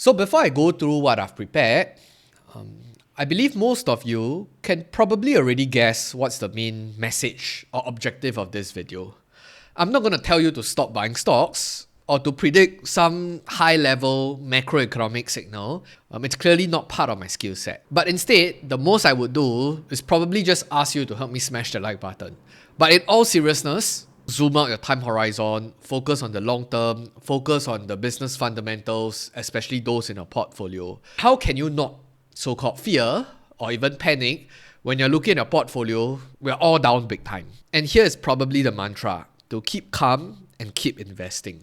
So before I go through what I've prepared, I believe most of you can probably already guess what's the main message or objective of this video. I'm not going to tell you to stop buying stocks or to predict some high-level macroeconomic signal. It's clearly not part of my skill set. But instead, the most I would do is probably just ask you to help me smash the like button. But in all seriousness, zoom out your time horizon, focus on the long term, focus on the business fundamentals, especially those in a portfolio. How can you not so-called fear or even panic when you're looking at a portfolio? We're all down big time. And here is probably the mantra: to keep calm and keep investing.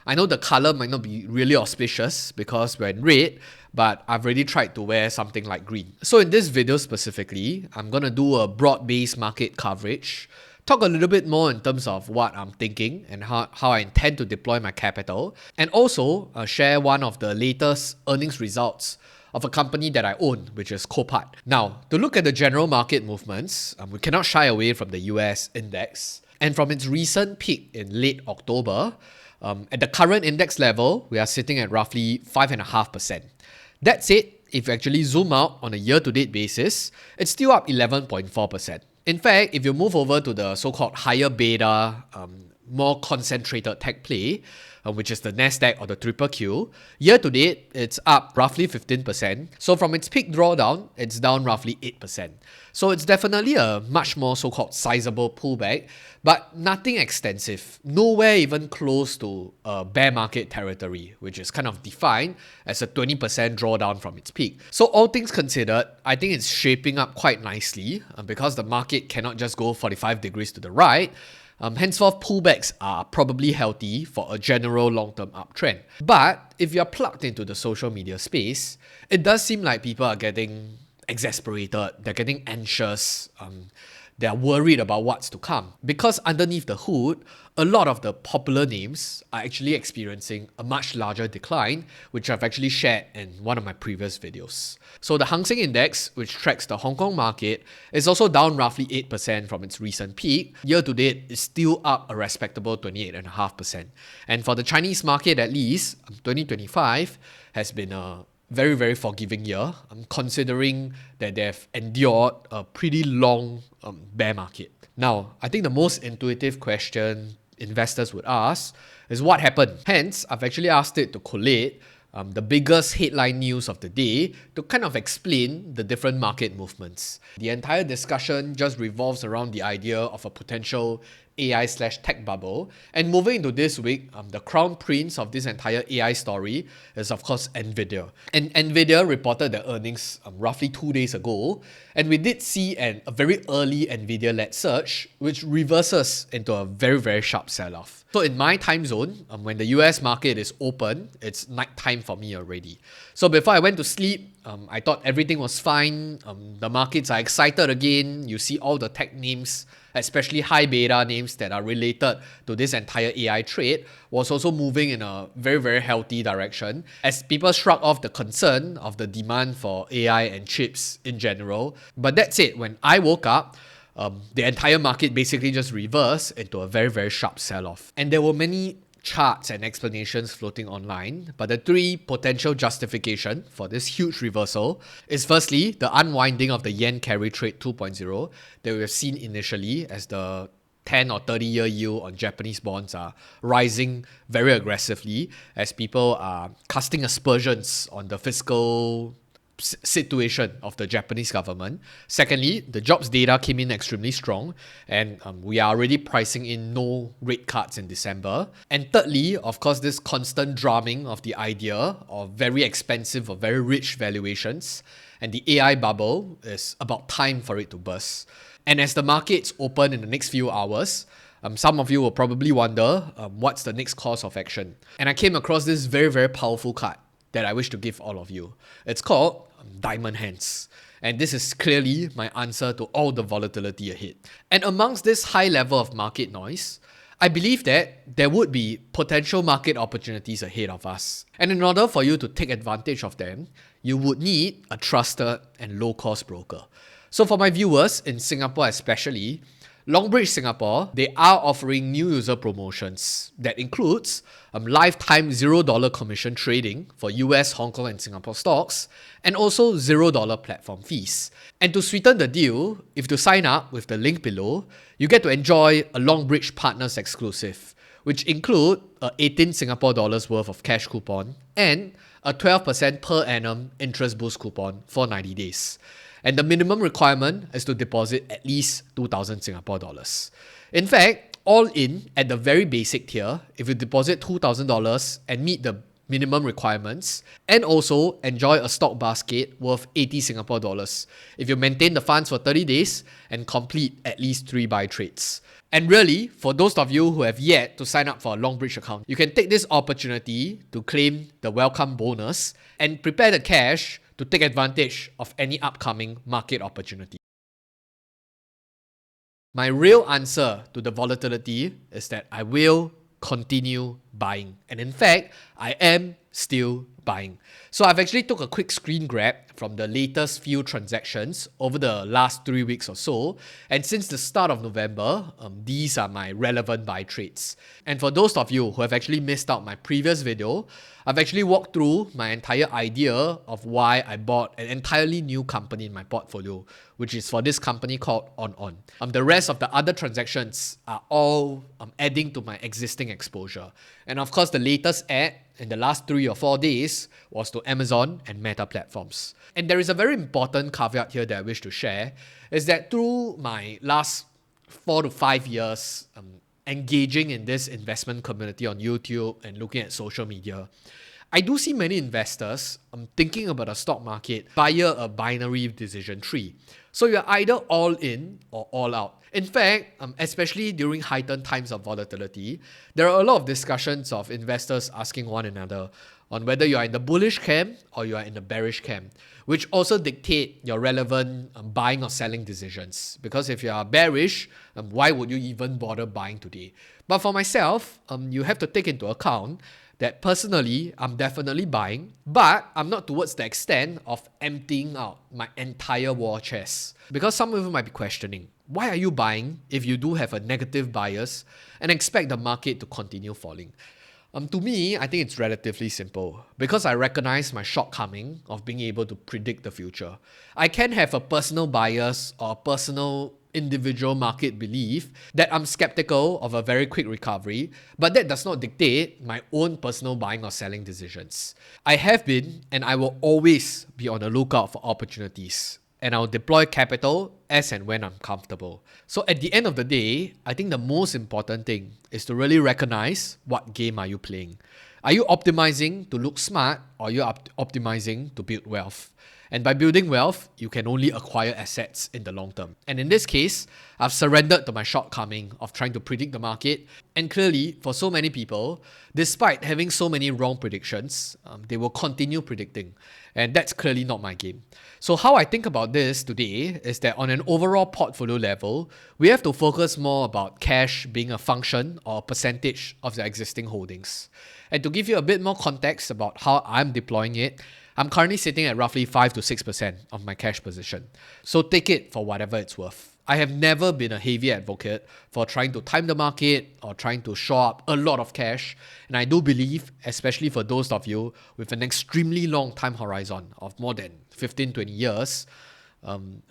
I know the color might not be really auspicious because we're in red, but I've already tried to wear something like green. So in this video specifically, I'm going to do a broad-based market coverage, talk a little bit more in terms of what I'm thinking and how I intend to deploy my capital, and also share one of the latest earnings results of a company that I own, which is Copart. Now, to look at the general market movements, we cannot shy away from the US index. And from its recent peak in late October, at the current index level, we are sitting at roughly 5.5%. That said, if you actually zoom out on a year-to-date basis, it's still up 11.4%. In fact, if you move over to the so-called higher beta, more concentrated tech play, which is the Nasdaq or the Triple Q, year to date, it's up roughly 15%. So from its peak drawdown, it's down roughly 8%. So it's definitely a much more so-called sizable pullback, but nothing extensive. Nowhere even close to bear market territory, which is kind of defined as a 20% drawdown from its peak. So all things considered, I think it's shaping up quite nicely because the market cannot just go 45 degrees to the right. Henceforth, pullbacks are probably healthy for a general long-term uptrend. But if you're plugged into the social media space, it does seem like people are getting exasperated, they're getting anxious, they're worried about what's to come. Because underneath the hood, a lot of the popular names are actually experiencing a much larger decline, which I've actually shared in one of my previous videos. So the Hang Seng Index, which tracks the Hong Kong market, is also down roughly 8% from its recent peak. Year to date, it's still up a respectable 28.5%. And for the Chinese market at least, 2025 has been a very, very forgiving year. I'm considering that they've endured a pretty long bear market. Now, I think the most intuitive question investors would ask is what happened. Hence, I've actually asked it to collate the biggest headline news of the day to kind of explain the different market movements. The entire discussion just revolves around the idea of a potential AI/tech bubble. And moving into this week, the crown prince of this entire AI story is of course Nvidia. And Nvidia reported their earnings roughly 2 days ago. And we did see a very early Nvidia-led surge, which reverses into a very, very sharp sell-off. So in my time zone, when the US market is open, it's night time for me already. So before I went to sleep, I thought everything was fine. The markets are excited again. You see all the tech names, especially high beta names that are related to this entire AI trade, was also moving in a very, very healthy direction as people shrug off the concern of the demand for AI and chips in general. But that's it. When I woke up, the entire market basically just reversed into a very, very sharp sell-off. And there were many charts and explanations floating online, but the three potential justification for this huge reversal is firstly, the unwinding of the yen carry trade 2.0 that we've seen initially as the 10 or 30-year yield on Japanese bonds are rising very aggressively as people are casting aspersions on the fiscal situation of the Japanese government. Secondly, the jobs data came in extremely strong and we are already pricing in no rate cuts in December. And thirdly, of course, this constant drumming of the idea of very expensive or very rich valuations, and the AI bubble is about time for it to burst. And as the markets open in the next few hours, some of you will probably wonder what's the next course of action. And I came across this very, very powerful card that I wish to give all of you. It's called Diamond Hands. And this is clearly my answer to all the volatility ahead. And amongst this high level of market noise, I believe that there would be potential market opportunities ahead of us. And in order for you to take advantage of them, you would need a trusted and low-cost broker. So for my viewers in Singapore especially, Longbridge Singapore, they are offering new user promotions that includes lifetime $0 commission trading for US, Hong Kong and Singapore stocks, and also $0 platform fees. And to sweeten the deal, if you sign up with the link below, you get to enjoy a Longbridge Partners exclusive, which include a 18 Singapore dollars worth of cash coupon and a 12% per annum interest boost coupon for 90 days. And the minimum requirement is to deposit at least 2,000 Singapore dollars. In fact, all in at the very basic tier, if you deposit $2,000 and meet the minimum requirements, and also enjoy a stock basket worth 80 Singapore dollars if you maintain the funds for 30 days and complete at least 3 buy trades. And really, for those of you who have yet to sign up for a Longbridge account, you can take this opportunity to claim the welcome bonus and prepare the cash to take advantage of any upcoming market opportunity. My real answer to the volatility is that I will continue buying. And in fact, I am still buying. So I've actually took a quick screen grab from the latest few transactions over the last 3 weeks or so. And since the start of November, these are my relevant buy trades. And for those of you who have actually missed out my previous video, I've actually walked through my entire idea of why I bought an entirely new company in my portfolio, which is for this company called On. The rest of the other transactions are all adding to my existing exposure. And of course, the latest add in the last 3 or 4 days was to Amazon and Meta platforms. And there is a very important caveat here that I wish to share, is that through my last 4 to 5 years engaging in this investment community on YouTube and looking at social media, I do see many investors thinking about a stock market via a binary decision tree. So you're either all in or all out. In fact, especially during heightened times of volatility, there are a lot of discussions of investors asking one another on whether you are in the bullish camp or you are in the bearish camp, which also dictate your relevant buying or selling decisions. Because if you are bearish, why would you even bother buying today? But for myself, you have to take into account that personally, I'm definitely buying, but I'm not towards the extent of emptying out my entire war chest. Because some of you might be questioning, why are you buying if you do have a negative bias and expect the market to continue falling? To me, I think it's relatively simple because I recognize my shortcoming of being able to predict the future. I can have a personal bias or a personal individual market belief that I'm skeptical of a very quick recovery, but that does not dictate my own personal buying or selling decisions. I have been and I will always be on the lookout for opportunities, and I'll deploy capital as and when I'm comfortable. So at the end of the day, I think the most important thing is to really recognize what game are you playing. Are you optimizing to look smart or are you optimizing to build wealth? And by building wealth, you can only acquire assets in the long term. And in this case, I've surrendered to my shortcoming of trying to predict the market. And clearly, for so many people, despite having so many wrong predictions, they will continue predicting. And that's clearly not my game. So how I think about this today is that on an overall portfolio level, we have to focus more about cash being a function or a percentage of the existing holdings. And to give you a bit more context about how I'm deploying it, I'm currently sitting at roughly 5 to 6% of my cash position. So take it for whatever it's worth. I have never been a heavy advocate for trying to time the market or trying to shore up a lot of cash. And I do believe, especially for those of you with an extremely long time horizon of more than 15, 20 years,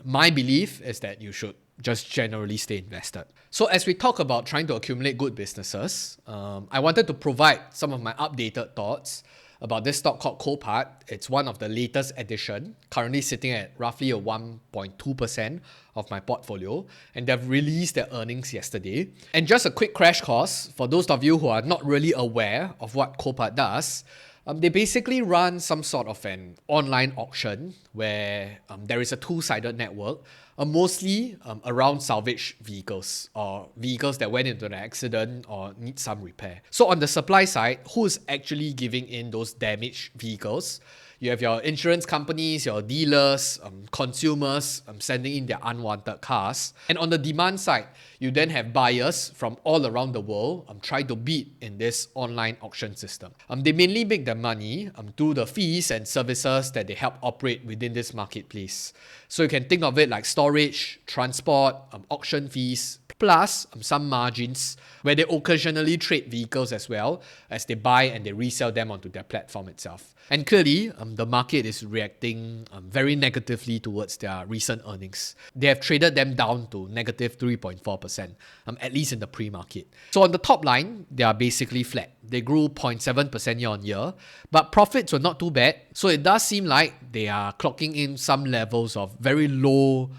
my belief is that you should just generally stay invested. So as we talk about trying to accumulate good businesses, I wanted to provide some of my updated thoughts about this stock called Copart. It's one of the latest addition, currently sitting at roughly a 1.2% of my portfolio, and they've released their earnings yesterday. And just a quick crash course for those of you who are not really aware of what Copart does. They basically run some sort of an online auction where there is a two-sided network, mostly around salvage vehicles or vehicles that went into an accident or need some repair. So on the supply side, who's actually giving in those damaged vehicles? You have your insurance companies, your dealers, consumers sending in their unwanted cars. And on the demand side, you then have buyers from all around the world trying to bid in this online auction system. They mainly make their money through the fees and services that they help operate within this marketplace. So you can think of it like store storage, transport, auction fees, plus some margins where they occasionally trade vehicles as well as they buy and they resell them onto their platform itself. And clearly, the market is reacting very negatively towards their recent earnings. They have traded them down to negative 3.4%, at least in the pre-market. So on the top line, they are basically flat. They grew 0.7% year on year, but profits were not too bad. So it does seem like they are clocking in some levels of very low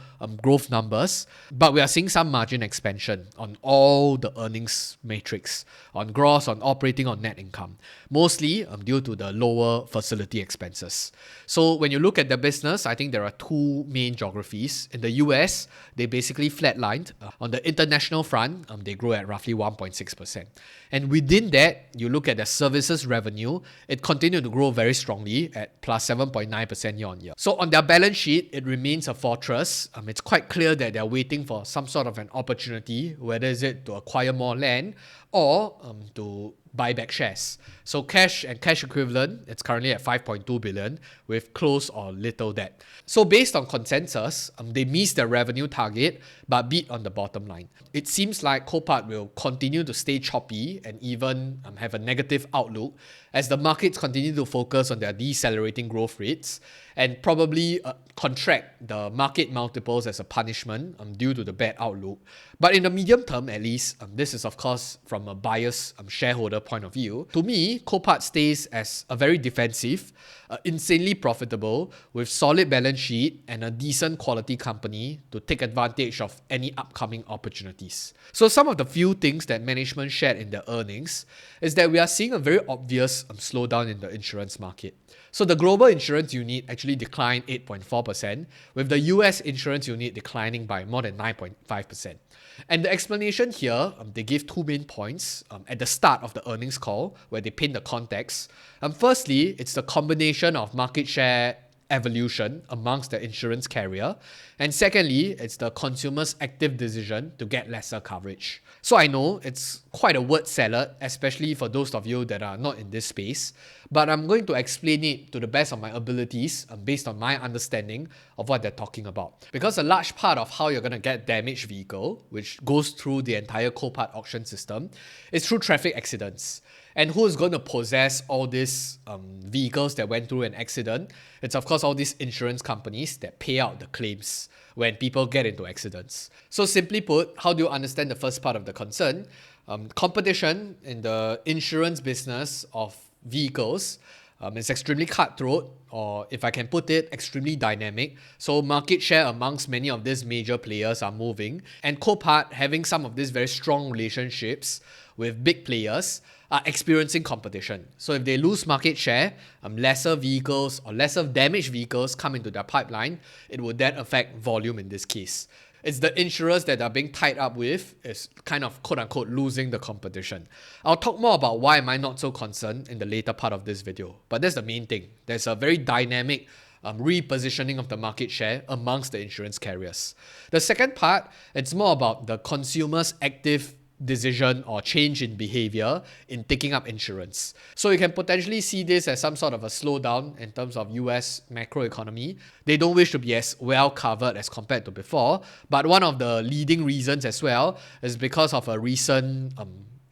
growth numbers, but we are seeing some margin expansion on all the earnings matrix, on gross, on operating, on net income, mostly due to the lower facility expenses. So when you look at the business, I think there are two main geographies. In the US, they basically flatlined. On the international front, they grow at roughly 1.6%. And within that, you look at the services revenue, it continued to grow very strongly at plus 7.9% year on year. So on their balance sheet, it remains a fortress. It's quite clear that they're waiting for some sort of an opportunity, whether is it to acquire more land or to buy back shares. So cash and cash equivalent, it's currently at 5.2 billion with close or little debt. So based on consensus, they missed their revenue target but beat on the bottom line. It seems like Copart will continue to stay choppy and even have a negative outlook as the markets continue to focus on their decelerating growth rates and probably contract the market multiples as a punishment due to the bad outlook. But in the medium term, at least, this is of course from a biased shareholder point of view. To me, Copart stays as a very defensive, insanely profitable, with solid balance sheet and a decent quality company to take advantage of any upcoming opportunities. So some of the few things that management shared in their earnings is that we are seeing a very obvious slowdown in the insurance market. So the global insurance unit actually declined 8.4%, with the US insurance unit declining by more than 9.5%. And the explanation here, they give two main points at the start of the earnings call, where they paint the context. Firstly, it's the combination of market share evolution amongst the insurance carrier. And secondly, it's the consumer's active decision to get lesser coverage. So I know it's quite a word salad, especially for those of you that are not in this space, but I'm going to explain it to the best of my abilities based on my understanding of what they're talking about. Because a large part of how you're going to get damaged vehicle, which goes through the entire Copart auction system, is through traffic accidents. And who is going to possess all these vehicles that went through an accident? It's of course all these insurance companies that pay out the claims when people get into accidents. So simply put, how do you understand the first part of the concern? Competition in the insurance business of vehicles is extremely cutthroat, or if I can put it, extremely dynamic. So market share amongst many of these major players are moving, and Copart, having some of these very strong relationships with big players, are experiencing competition. So if they lose market share, lesser vehicles or lesser damaged vehicles come into their pipeline, it would then affect volume in this case. It's the insurers that are being tied up with is kind of quote-unquote losing the competition. I'll talk more about why am I not so concerned in the later part of this video. But that's the main thing. There's a very dynamic repositioning of the market share amongst the insurance carriers. The second part, it's more about the consumer's active decision or change in behavior in taking up insurance. So you can potentially see this as some sort of a slowdown in terms of US macroeconomy. They don't wish to be as well covered as compared to before, but one of the leading reasons as well is because of a recent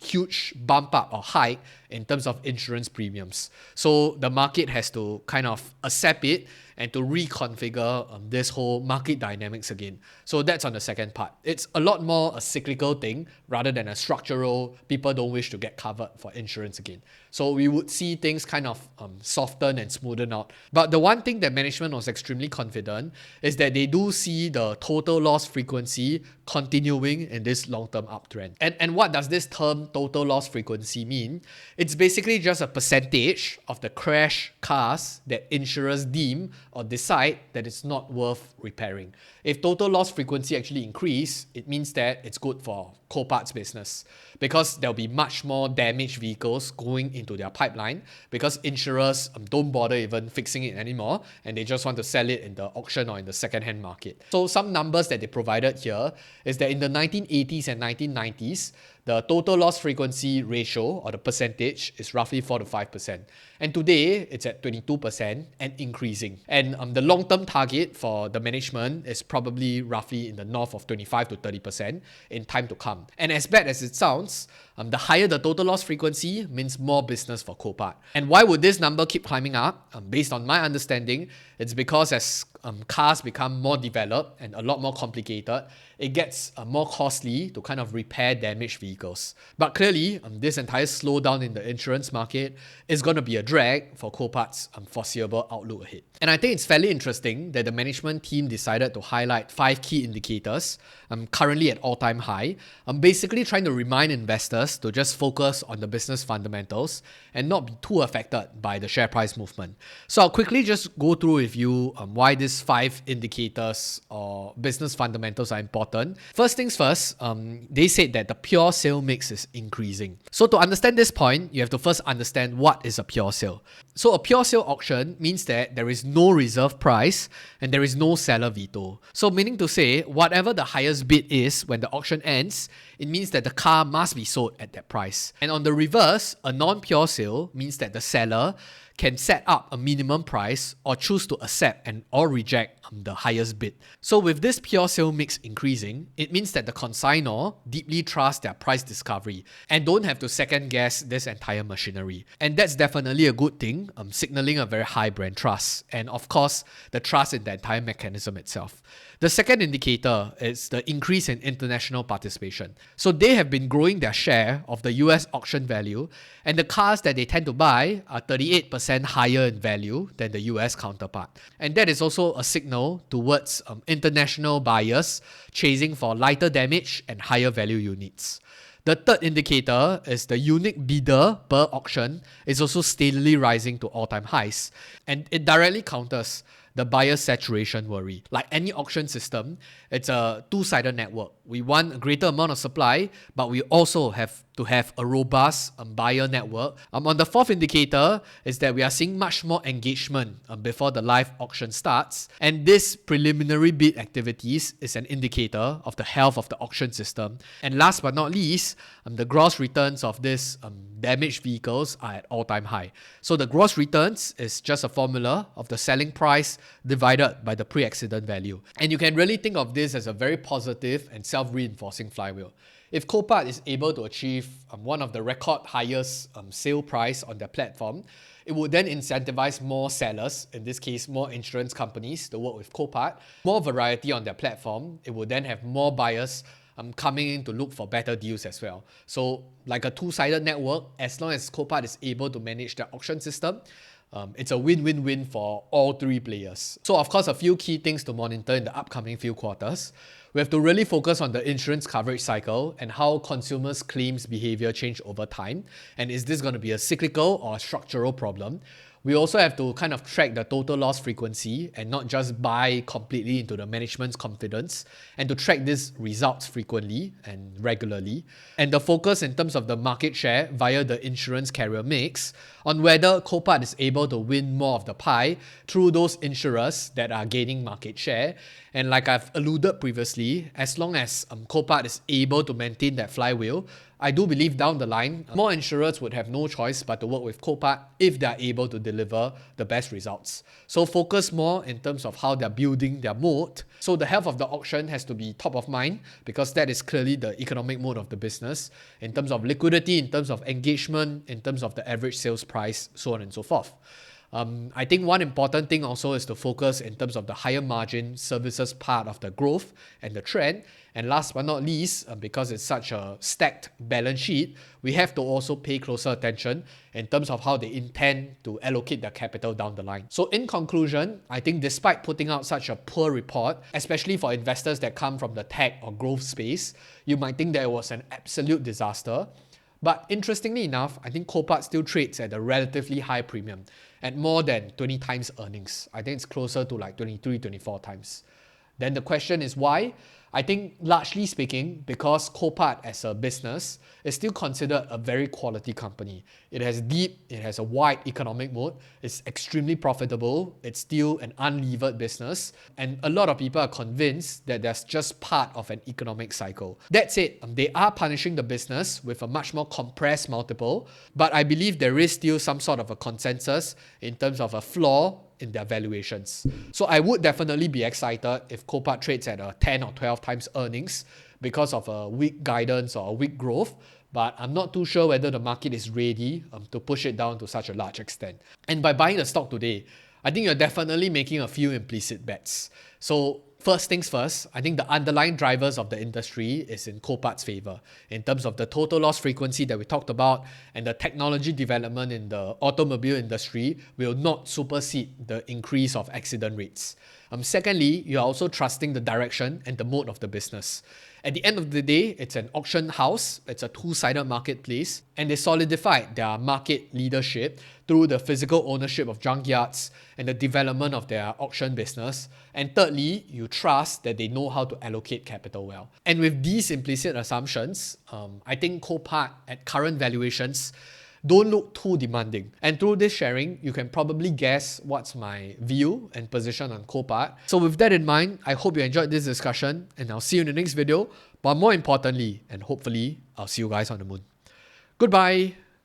huge bump up or hike in terms of insurance premiums. So the market has to kind of accept it and to reconfigure this whole market dynamics again. So that's on the second part. It's a lot more a cyclical thing rather than a structural, people don't wish to get covered for insurance again. So we would see things kind of soften and smoothen out. But the one thing that management was extremely confident is that they do see the total loss frequency continuing in this long-term uptrend. And what does this term total loss frequency mean? It's basically just a percentage of the crash cars that insurers deem or decide that it's not worth repairing. If total loss frequency actually increase, it means that it's good for Copart's business because there'll be much more damaged vehicles going into their pipeline because insurers don't bother even fixing it anymore and they just want to sell it in the auction or in the second-hand market. So some numbers that they provided here is that in the 1980s and 1990s, the total loss frequency ratio or the percentage is roughly 4 to 5%. And today, it's at 22% and increasing. And the long-term target for the management is probably roughly in the north of 25 to 30% in time to come. And as bad as it sounds, the higher the total loss frequency means more business for Copart. And why would this number keep climbing up? Based on my understanding, it's because as cars become more developed and a lot more complicated, it gets more costly to kind of repair damaged vehicles. But clearly, this entire slowdown in the insurance market is going to be a drag for Copart's foreseeable outlook ahead. And I think it's fairly interesting that the management team decided to highlight 5 key indicators, currently at all-time high. I'm basically trying to remind investors to just focus on the business fundamentals and not be too affected by the share price movement. So I'll quickly just go through with you why these 5 indicators or business fundamentals are important. First things first, they said that the pure sale mix is increasing. So to understand this point, you have to first understand what is a pure sale. So a pure sale auction means that there is no reserve price and there is no seller veto. So meaning to say, whatever the highest bid is when the auction ends, it means that the car must be sold at that price. And on the reverse, a non-pure sale means that the seller can set up a minimum price or choose to accept and or reject the highest bid. So with this pure sale mix increasing, it means that the consignor deeply trusts their price discovery and don't have to second guess this entire machinery. And that's definitely a good thing, signaling a very high brand trust. And of course, the trust in the entire mechanism itself. The second indicator is the increase in international participation. So they have been growing their share of the US auction value, and the cars that they tend to buy are 38% higher in value than the US counterpart. And that is also a signal towards international buyers chasing for lighter damage and higher value units. The third indicator is the unique bidder per auction is also steadily rising to all-time highs, and it directly counters the buyer saturation worry. Like any auction system, it's a two-sided network. We want a greater amount of supply, but we also have to have a robust buyer network. On the fourth indicator is that we are seeing much more engagement before the live auction starts. And this preliminary bid activities is an indicator of the health of the auction system. And last but not least, the gross returns of these damaged vehicles are at all-time high. So the gross returns is just a formula of the selling price divided by the pre-accident value. And you can really think of this as a very positive and self-reinforcing flywheel. If Copart is able to achieve one of the record highest sale price on their platform, it would then incentivize more sellers, in this case more insurance companies, to work with Copart. More variety on their platform, it would then have more buyers coming in to look for better deals as well. So like a two-sided network, as long as Copart is able to manage their auction system, it's a win-win-win for all three players. So of course, a few key things to monitor in the upcoming few quarters. We have to really focus on the insurance coverage cycle and how consumers' claims behavior change over time. And is this going to be a cyclical or a structural problem? We also have to kind of track the total loss frequency and not just buy completely into the management's confidence, and to track these results frequently and regularly. And the focus in terms of the market share via the insurance carrier mix on whether Copart is able to win more of the pie through those insurers that are gaining market share. And like I've alluded previously, as long as Copart is able to maintain that flywheel, I do believe down the line, more insurers would have no choice but to work with Copart if they're able to deliver the best results. So focus more in terms of how they're building their moat. So the health of the auction has to be top of mind, because that is clearly the economic mode of the business in terms of liquidity, in terms of engagement, in terms of the average sales price, so on and so forth. I think one important thing also is to focus in terms of the higher margin services part of the growth and the trend. And last but not least, because it's such a stacked balance sheet, we have to also pay closer attention in terms of how they intend to allocate their capital down the line. So in conclusion, I think despite putting out such a poor report, especially for investors that come from the tech or growth space, you might think that it was an absolute disaster. But interestingly enough, I think Copart still trades at a relatively high premium at more than 20 times earnings. I think it's closer to like 23, 24 times. Then the question is why? I think largely speaking, because Copart as a business is still considered a very quality company. It has it has a wide economic moat, it's extremely profitable, it's still an unlevered business, and a lot of people are convinced that that's just part of an economic cycle. That said, they are punishing the business with a much more compressed multiple, but I believe there is still some sort of a consensus in terms of a flaw in their valuations. So I would definitely be excited if Copart trades at a 10 or 12 times earnings because of a weak guidance or a weak growth, but I'm not too sure whether the market is ready to push it down to such a large extent. And by buying the stock today, I think you're definitely making a few implicit bets. So first things first, I think the underlying drivers of the industry is in Copart's favor in terms of the total loss frequency that we talked about, and the technology development in the automobile industry will not supersede the increase of accident rates. Secondly, you are also trusting the direction and the mode of the business. At the end of the day, it's an auction house, it's a two-sided marketplace, and they solidified their market leadership through the physical ownership of junkyards and the development of their auction business. And thirdly, you trust that they know how to allocate capital well. And with these implicit assumptions, I think Copart at current valuations don't look too demanding. And through this sharing, you can probably guess what's my view and position on Copart. So with that in mind, I hope you enjoyed this discussion, and I'll see you in the next video. But more importantly, and hopefully, I'll see you guys on the moon. Goodbye.